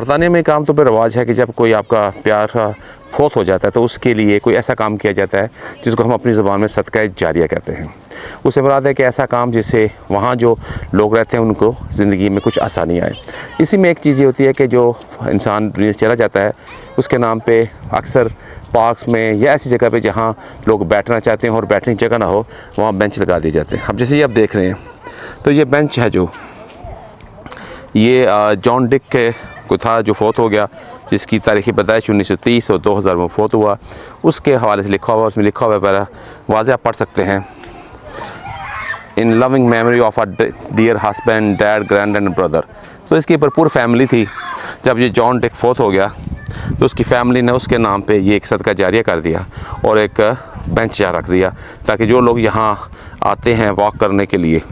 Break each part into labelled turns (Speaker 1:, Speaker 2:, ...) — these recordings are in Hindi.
Speaker 1: बरतानिया में काम तो पे रवाज है कि जब कोई आपका प्यार फोत हो जाता है तो उसके लिए कोई ऐसा काम किया जाता है जिसको हम अपनी ज़बान में सदका जारिया कहते हैं। उससे मुराद है कि ऐसा काम जिससे वहाँ जो लोग रहते हैं उनको ज़िंदगी में कुछ आसानी आए। इसी में एक चीज़ ये होती है कि जो इंसान दुनिया से चला जाता है उसके नाम पे अक्सर पार्क्स में या ऐसी जगह पे जहाँ लोग बैठना चाहते हैं और बैठने की जगह ना हो वहाँ बेंच लगा दिए जाते हैं। अब जैसे ये आप देख रहे हैं तो ये बेंच है जो ये जॉन डिक के को था जो फोत हो गया, जिसकी तारीख़ी पैदाइश 1930 और 2000 में फोत हुआ, उसके हवाले से लिखा हुआ। उसमें लिखा हुआ है, पहला वाज़े आप पढ़ सकते हैं, in loving memory of a dear husband dad grand and brother. तो इसकी भरपूर फैमिली थी। जब ये जॉन डिक फोत हो गया तो उसकी फैमिली ने उसके नाम पे ये एक सदका जारिया कर दिया और एक बेंच यहाँ रख दिया ताकि जो लोग यहाँ आते हैं वॉक करने के लिए,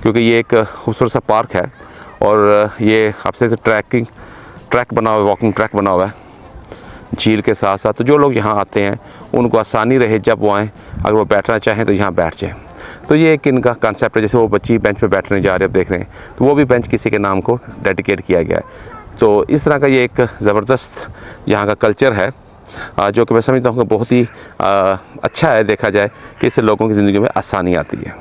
Speaker 1: क्योंकि ये एक खूबसूरत सा पार्क है और ये आपसे ट्रैक बना हुआ है, वॉकिंग ट्रैक बना हुआ है झील के साथ साथ। तो जो लोग यहाँ आते हैं उनको आसानी रहे जब वो आएँ, अगर वो बैठना चाहें तो यहाँ बैठ जाएँ। तो ये एक इनका कंसेप्ट है। जैसे वो बच्ची बेंच पे बैठने जा रहे हैं, देख रहे हैं, तो वो भी बेंच किसी के नाम को डेडिकेट किया गया है। तो इस तरह का ये एक ज़बरदस्त यहाँ का कल्चर है जो कि मैं समझता हूँ कि बहुत ही अच्छा है। देखा जाए कि इससे लोगों की ज़िंदगी में आसानी आती है।